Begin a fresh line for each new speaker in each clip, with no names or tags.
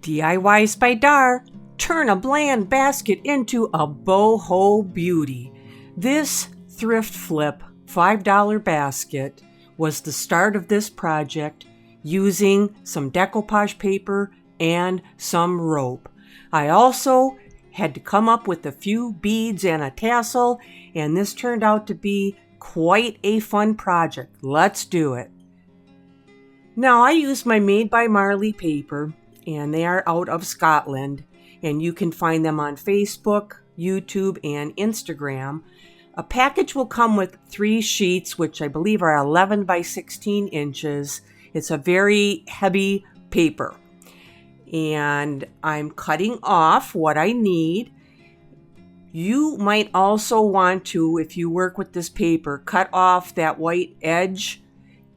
diys-by-dar. Turn a bland basket into a boho beauty. This thrift flip $5 basket was the start of this project using some decoupage paper and some rope. I also had to come up with a few beads and a tassel, and this turned out to be quite a fun project. Let's do it. Now I use my Made by Marley paper, and they are out of Scotland, and you can find them on Facebook, YouTube, and Instagram. A package will come with 3 sheets, which I believe are 11 by 16 inches. It's a very heavy paper. And I'm cutting off what I need. You might also want to, if you work with this paper, cut off that white edge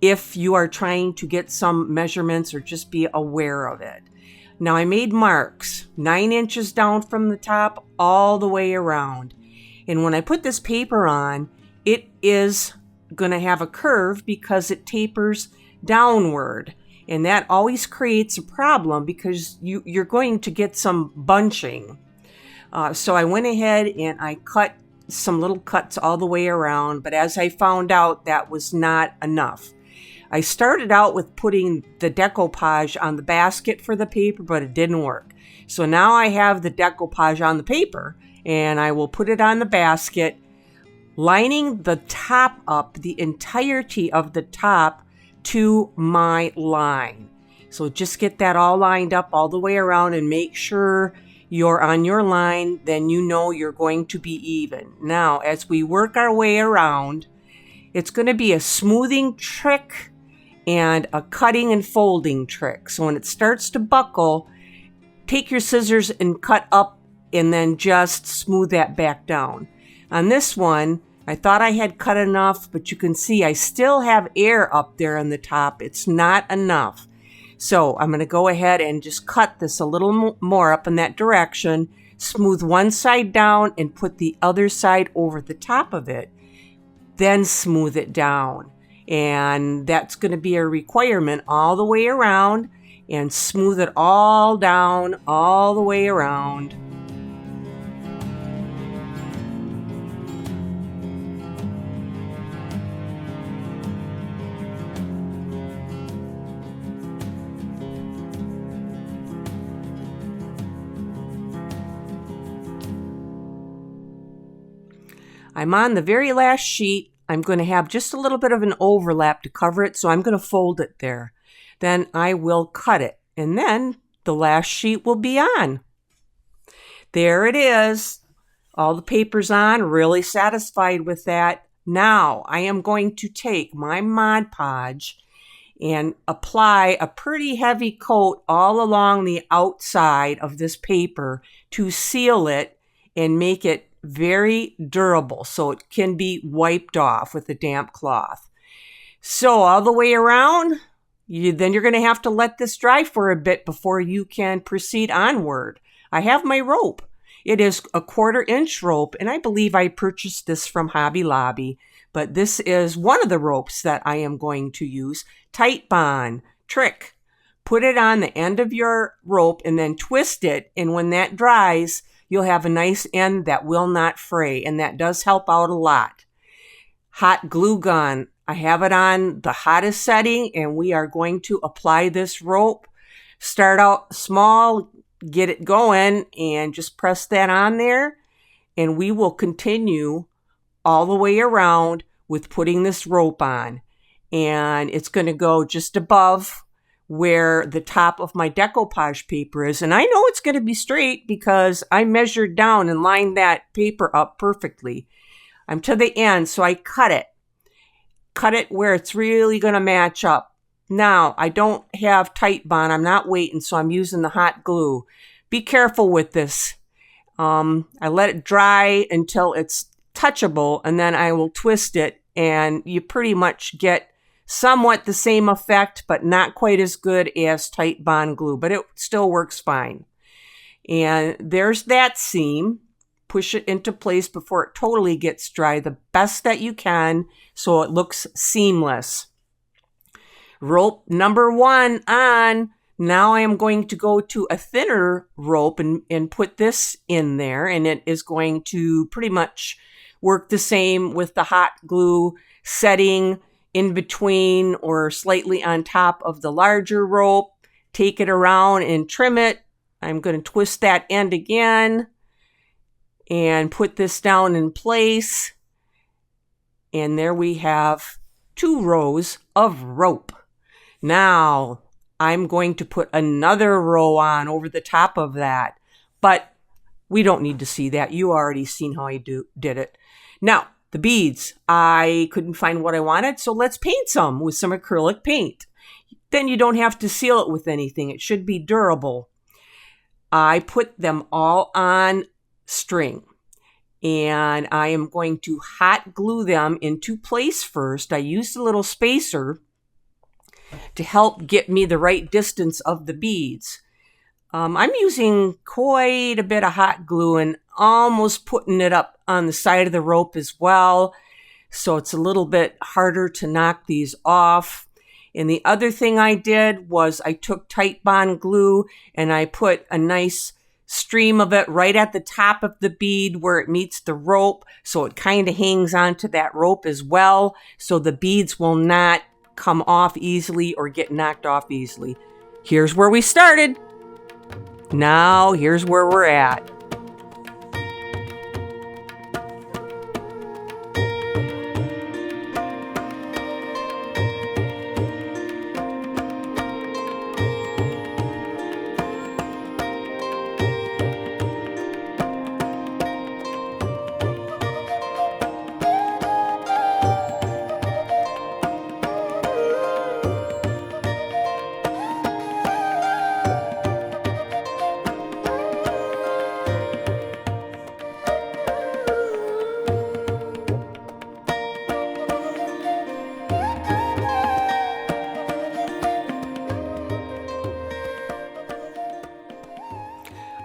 if you are trying to get some measurements or just be aware of it. Now I made marks 9 inches down from the top all the way around. And when I put this paper on, it is going to have a curve because it tapers downward. And that always creates a problem because you're going to get some bunching. So I went ahead and I cut some little cuts all the way around. But as I found out, that was not enough. I started out with putting the decoupage on the basket for the paper, but it didn't work. So now I have the decoupage on the paper, and I will put it on the basket, lining the top up, the entirety of the top to my line. So just get that all lined up all the way around and make sure you're on your line, then you know you're going to be even. Now, as we work our way around, it's going to be a smoothing trick and a cutting and folding trick. So when it starts to buckle, take your scissors and cut up and then just smooth that back down. On this one, I thought I had cut enough, but you can see I still have air up there on the top. It's not enough. So I'm going to go ahead and just cut this a little more up in that direction, smooth one side down and put the other side over the top of it, then smooth it down. And that's going to be a requirement all the way around, and smooth it all down all the way around. I'm on the very last sheet. I'm going to have just a little bit of an overlap to cover it, so I'm going to fold it there. Then I will cut it, and then the last sheet will be on. There it is. All the paper's on, really satisfied with that. Now I am going to take my Mod Podge and apply a pretty heavy coat all along the outside of this paper to seal it and make it very durable so it can be wiped off with a damp cloth. So all the way around, then you're going to have to let this dry for a bit before you can proceed onward. I have my rope. It is a 1/4 inch rope, and I believe I purchased this from Hobby Lobby, but this is one of the ropes that I am going to use. Tight bond trick. Put it on the end of your rope and then twist it, and when that dries, you'll have a nice end that will not fray, and that does help out a lot. Hot glue gun. I have it on the hottest setting, and we are going to apply this rope. Start out small, get it going, and just press that on there, and we will continue all the way around with putting this rope on. And it's going to go just above where the top of my decoupage paper is. And I know it's going to be straight because I measured down and lined that paper up perfectly. I'm to the end, so I cut it. Cut it where it's really going to match up. Now, I don't have tight bond. I'm not waiting, so I'm using the hot glue. Be careful with this. I let it dry until it's touchable, and then I will twist it, and you pretty much get somewhat the same effect, but not quite as good as tight bond glue, but it still works fine. And there's that seam. Push it into place before it totally gets dry, the best that you can, so it looks seamless. Rope number 1 on. Now I am going to go to a thinner rope and put this in there, and it is going to pretty much work the same with the hot glue setting in between or slightly on top of the larger rope. Take it around and trim it. I'm going to twist that end again and put this down in place. And there we have 2 rows of rope. Now I'm going to put another row on over the top of that, but we don't need to see that. You already seen how I did it. Now, the beads, I couldn't find what I wanted, so let's paint some with some acrylic paint. Then you don't have to seal it with anything. It should be durable. I put them all on string, and I am going to hot glue them into place first. I used a little spacer to help get me the right distance of the beads. I'm using quite a bit of hot glue and almost putting it up on the side of the rope as well, so it's a little bit harder to knock these off. And the other thing I did was I took tight bond glue and I put a nice stream of it right at the top of the bead where it meets the rope, so it kind of hangs onto that rope as well, so the beads will not come off easily or get knocked off easily. Here's where we started. Now here's where we're at.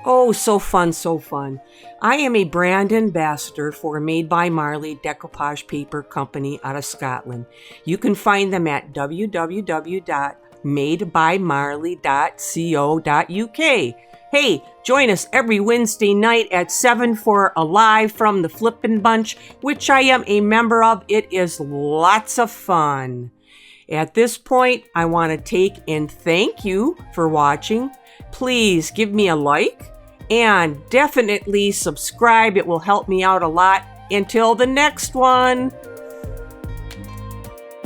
Oh, so fun, so fun. I am a brand ambassador for Made by Marley Decoupage Paper Company out of Scotland. You can find them at www.madebymarley.co.uk. Hey, join us every Wednesday night at 7 for a live from the Flippin' Bunch, which I am a member of. It is lots of fun. At this point, I want to take and thank you for watching. Please give me a like and definitely subscribe. It will help me out a lot. Until the next one.